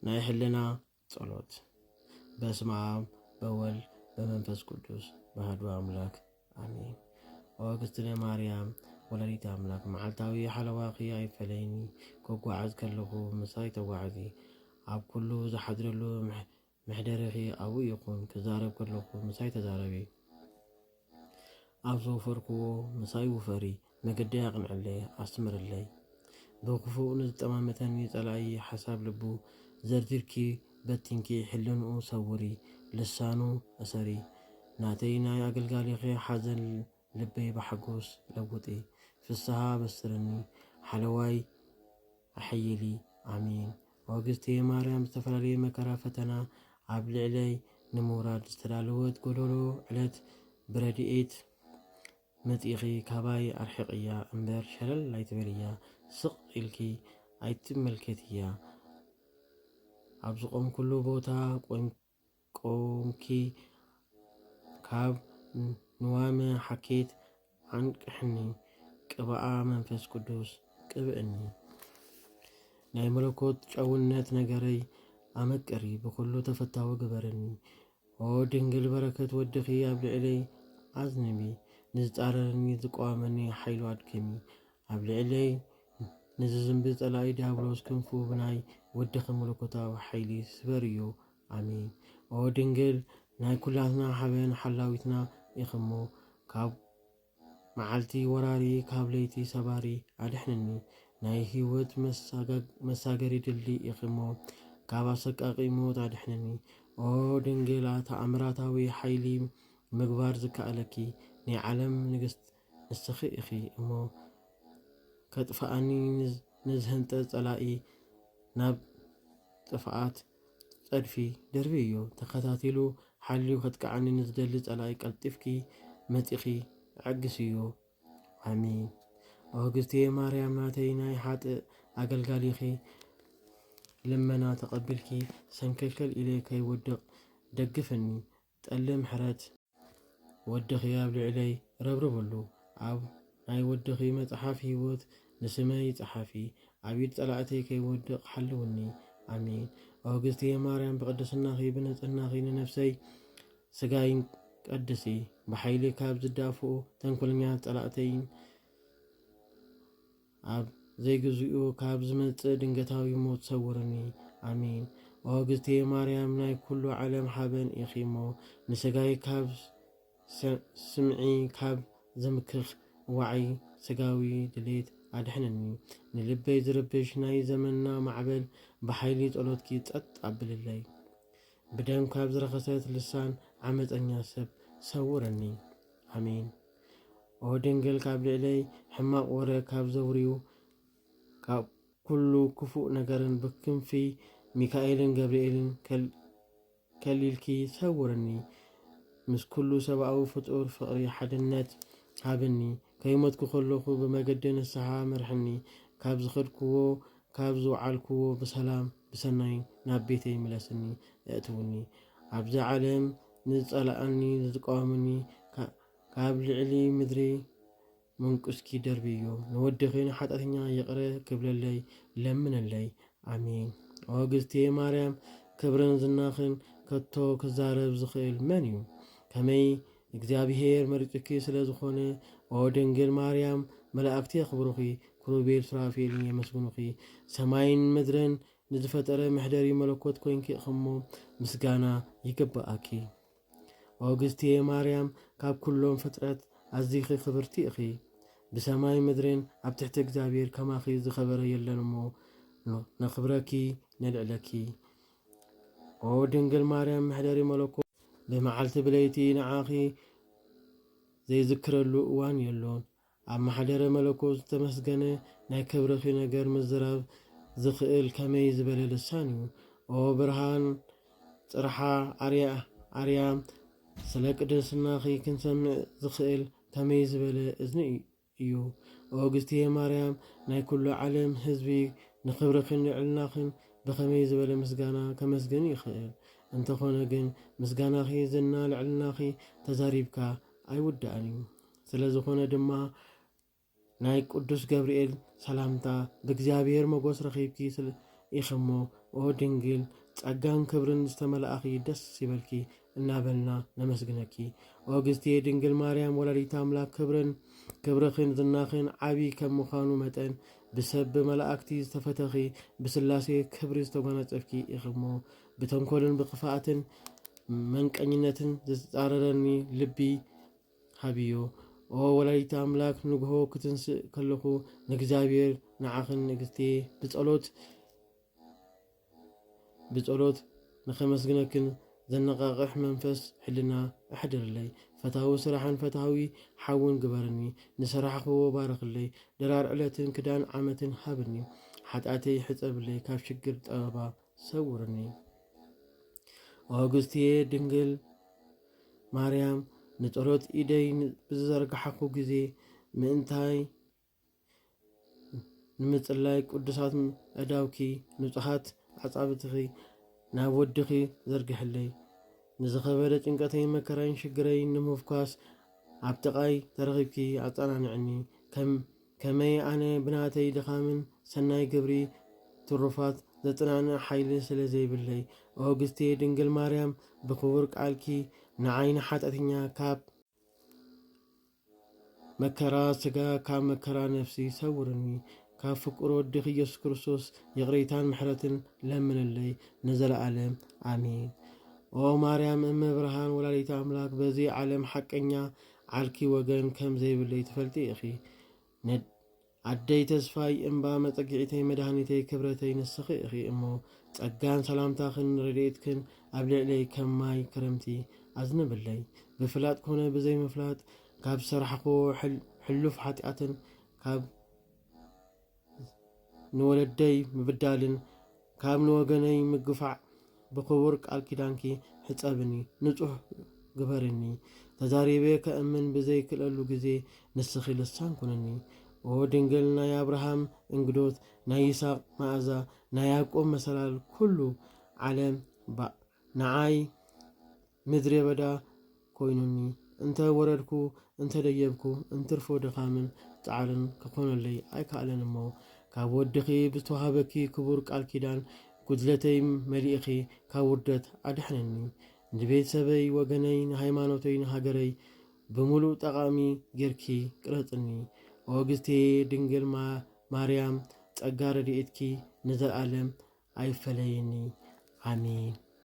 ናይ ሕልና ጸሎት በስመ አብ በወልድ በመንፈስ ቅዱስ በአሐዱ አምላክ አሜን። ወእግዝእትነ ማርያም ወላዲተ አምላክ መዓልታዊ ሓለዋኺ ኣይፈለይኒ ክጓዓዝ ከለኹ ምሳይ ተጓዓዚ ኣብ ኩሉ ዝሓድረሉ ምሕደርኺ ኣብኡ ይኹን ክዛረብ ከለኹ ምሳይ ተዛረቢ ኣብ ዘወፈርክዎ ምሳይ ውፈሪ መገዲ ኣቕንዕለይ ኣስምረለይ ብክፉእ ንዝጠማመተኒ ጸላኢ ሓሳብ ልቡ ዘርዚርኪ በቲንኪ ሕልንኡ ሰውሪ ልሳኑ እሰሪ ናተይ ናይ ኣገልጋሊኺ ሓዘን ልበይ ብሓጎስ ለውጢ ፍስሓ በስረኒ ሓለዋይ ኣሐይሊ ኣሚን። ወእግዝእትየ ማርያም ዝተፈላለየ መከራ ፈተና ኣብ ልዕለይ ንምውራድ ዝተዳለወት ጎደሎ ዕለት ብረድኤት መጺኺ ካባይ ኣርሕቕያ እምበር ሸለል ኣይትበልያ ስቕ ኢልኪ ኣይትመልከትያ ኣብ ዝቆምኩሉ ቦታ ቆምኪ ካብ ንዋመ ሓኬት አንቅሕኒ ቅብኣ መንፈስ ቅዱስ ቅብእኒ ናይ መለኮት ጨውነት ነገረይ ኣመቀሪ ብኩሉ ተፈታዊ ግበረኒ ኦ ድንግል በረከት ወድኺ ኣብ ልዕለይ ኣዝንቢ ንዝጣረረኒ ዝቋመኒ ሓይሉ ኣድክሚ ኣብ ልዕለይ ንዝዝንቢ ጸላኢ ዲያብሎስ ክንፉ ብናይ ወድኺ መለኮታዊ ሓይሊ ስበርዮ ኣሚን። ኦ ድንግል ናይ ኩላትና ሓበን ሓላዊትና ኢኽሞ ካብ መዓልቲ ወራሪ ካብ ለይቲ ሰባሪ ኣድሕነኒ ናይ ህይወት መሳገሪ ድልድሊ ኢኽሞ ካብ ኣሰቃቂ ሞት ኣድሕነኒ ኦ ድንግል ተኣምራታዊ ሓይሊ ምግባር ዝከኣለኪ ናይ ዓለም ንግስት ንስኺ ኢኺ እሞ ከጥፍኣኒ ንዝህንጠ ጸላኢ ናብ ጥፍኣት ጸድፊ ደርቢ እዩ ተኸታቲሉ ሓልዩ ከጥቃዓኒ ንዝደሊ ጸላኢ ቀልጢፍኪ መጺኺ ዕግስ እዩ ኣሚን። ወእግዝእትየ ማርያም ናተይ ናይ ሓጥእ ኣገልጋሊኺ ልመና ተቐቢልኪ ሰንከልከል ኢለ ከይወድቕ ደግፈኒ ጠሊ ምሕረት ወድኺ ኣብ ልዕለይ ረብርበሉ ኣብ ናይ ወድኺ መጽሓፍ ህይወት ንስመይ ጸሓፊ ኣብ ኢድ ጸላእተይ ከይወድቕ ሓልውኒ ኣሚን። ወእግዝእትየ ማርያም ብቅድስናኺ ብንጽህናኺ ንነፍሰይ ስጋይን ቀድሲ ብሓይሊ ካብ ዝዳፍኡ ተንኰለኛት ጸላእተይን ኣብ ዘይግዝኡ ካብ ዝመጽእ ድንገታዊ ሞት ሰውርኒ ኣሚን። ወእግዝእትየ ማርያም ናይ ኩሉ ዓለም ሓበን ኢኺሞ ንስጋይ ካብ ስምዒ ካብ ዘምክኽ ዋዓይ ስጋዊ ድሌት ኣድሕነኒ ንልበይ ዝርብሽ ናይ ዘመንና ማዕበል ብሓይሊ ጸሎትኪ ጸጥ ኣብልለይ ብደም ካብ ዝረኸሰት ልሳን ዓመፀኛ ሰብ ሰውረኒ ኣሚን። ኦ ድንግል ካብ ልዕለይ ሕማቕ ወረ ካብ ዘውርዩ ካብ ኩሉ ክፉእ ነገርን ብክንፊ ሚካኤልን ገብርኤልን ከሊልኪ ሰውረኒ ምስ ኩሉ ሰብኣዊ ፍጡር ፍቕሪ ሓድነት ሃብኒ ከይሞትኩ ከለኹ ብመገዲ ንስሓ መርሕኒ ካብ ዝኸድክዎ ካብ ዝወዓልክዎ ብሰላም ብሰናይ ናብ ቤተይ ምለስኒ እእትውኒ ኣብዚ ዓለም ንዝጸላኣኒ ዝቃወምኒ ካብ ልዕሊ ምድሪ መንቁስኪ ደርቢ እዩ ንወድኺ ንሓጢአተኛ ይቕረ ክብለለይ ለምነለይ ኣሚን። ወእግዝእትየ ማርያም ክብርን ዝናኽን ከቶ ክዛረብ ዝኽእል መን እዩ ከመይ እግዚኣብሔር መሪፅኪ ስለ ዝኾነ ኦ ድንግል ማርያም መላእክቲ የኽብሩኺ ክሩቤል ሱራፌልን የመስግኑኺ ሰማይን ምድርን ንዝፈጠረ ምሕደሪ መለኮት ኮንኪ ኢኽሞ ምስጋና ይግባኣኪ። ወእግዝእትየ ማርያም ካብ ኩሎም ፍጥረት ኣዝኺ ክብርቲ ኢኺ ብሰማይ ምድርን ኣብ ትሕቲ እግዚኣብሔር ከማኺ ዝኸበረ የለን እሞ ነኽብረኪ ነልዕለኪ። ኦ ድንግል ማርያም ምሕደሪ መለኮት ብመዓልቲ ብለይቲ ንዓኺ ዘይዝክረሉ እዋን የሎን ኣብ ማሕደረ መለኮት ዝተመስገነ ናይ ክብርኺ ነገር ምዝራብ ዝኽእል ከመይ ዝበለ ልሳን እዩ ኦ ብርሃን ጽርሓ ኣርያም ስለ ቅድስናኺ ክንሰምዕ ዝኽእል ከመይ ዝበለ እዝኒ እዩ ወእግዝእትየ ማርያም ናይ ኩሉ ዓለም ህዝቢ ንክብርኽን ልዕልናኽን ብኸመይ ዝበለ ምስጋና ከመስግን ይኽእል እንተኾነ ግን ምስጋናኺ ዝና ልዕልናኺ ተዛሪብካ ኣይውዳእን እዩ ስለ ዝኾነ ድማ ናይ ቅዱስ ገብርኤል ሰላምታ ብእግዚአብሔር መጎስ ረኺብኪ ኢኽሞ ኦ ድንግል ጸጋን ክብርን ዝተመልአኺ ደስ ይበልኪ እናበልና ነመስግነኪ። ኦ እግዝእቴ ድንግል ማርያም ወላዲተ አምላክ ክብርኽን ዝናኽን ዓብይ ከም ምዃኑ መጠን ብሰብ መላእክቲ ዝተፈተኺ ብስላሴ ክብሪ ዝተጎናጸፍኪ ኢኽሞ ብተንኮልን ብኽፍኣትን መንቀኝነትን ዝተጻረረኒ ልቢ ሃብዮ። ኦ ወላዲተ አምላክ ንግሆ ክትንስእ ከለኹ ንእግዚአብሔር ንዓኽን ንግስቴ ብጸሎት ንኸመስግነክን ዘነቓቕሕ መንፈስ ሕልና እሕድርለይ። ፈታዊ ስራሕን ፈታዊ ሓውን ግበርኒ። ንስራሕኽዎ ባረኽለይ። ደራር ዕለትን ክዳን ዓመትን ሃብኒ። ሓጣተይ ሕፀብለይ። ካብ ሽግር ጠበባ ሰውርኒ። ኦ እግዝእትየ ድንግል ማርያም ንጸሎት ኢደይ ብዘርግሓኹ ጊዜ ምእንታይ ንምጽላይ ቅዱሳት ኣእዳውኪ ንጹሓት ዓጻብትኺ ናብ ወድኺ ዘርግሕለይ። ንዝኸበደ ጭንቀተይ መከራይን ሽግረይ ንምፍኳስ ኣብ ጥቓይ ተረኺብኪ ኣጸናንዕኒ። ከመይ ኣነ ብናተይ ድኻምን ሰናይ ግብሪ ትሩፋት ዘጽናንዕ ሓይሊ ስለ ዘይብለይ። ኦ እግዝእትየ ድንግል ማርያም ብክቡር ቃልኪ ንዓይኒ ሓጢአተኛ ካብ መከራ ስጋ ካብ መከራ ነፍሲ ሰውርኒ። ካብ ፍቁር ወድኺ ኢየሱስ ክርስቶስ ይቕሬታን ምሕረትን ለምንለይ ንዘለዓለም ኣሜን። ኦ ማርያም እመ ብርሃን ወላዲተ አምላክ በዚ ዓለም ሓቀኛ ዓልኪ ወገን ከም ዘይብለይ ትፈልጢ ኢኺ። ኣደይ ተስፋይ እምባ መጸጊዒተይ መድኃኒተይ ክብረተይ ንስኺ ኢኺ እሞ ጸጋን ሰላምታኽን ረድኤትክን ኣብ ልዕለይ ከም ማይ ክረምቲ ኣዝንብለይ። ብፍላጥ ኮነ ብዘይምፍላጥ ካብ ዝሰራሕኽዎ ሕሉፍ ሓጢአትን ካብ ንወለደይ ምብዳልን ካብ ንወገነይ ምግፋዕ ብክቡር ቃል ኪዳንኪ ሕጸብኒ ንጹሕ ግበርኒ። ተዛሪበ ከእምን ብዘይክእለሉ ጊዜ ንስኺ ልሳን ኩነኒ። ኦ ድንግል ናይ አብርሃም እንግዶት ናይ ይስሐቅ መዓዛ ናይ ያዕቆብ መሰላል ኩሉ ዓለም ንዓይ ምድረ በዳ ኮይኑኒ። እንተ ወረድኩ እንተ ደየብኩ እንትርፎ ድኻምን ጻዕርን ክኾነለይ ኣይከኣለን እሞ ካብ ወድኺ ብዝተዋሃበኪ ክቡር ቃል ኪዳን ጉድለተይ መሊእኺ ካብ ውርደት ኣድሕነኒ። ንቤተሰበይ ወገነይ ንሃይማኖተይ ንሃገረይ ብምሉእ ጠቓሚ ጌርኪ ቅረጽኒ። ኦ እግዝእትየ ድንግል ማርያም ጸጋ ረድኤትኪ ንዘለዓለም ኣይፈለየኒ ኣሜን።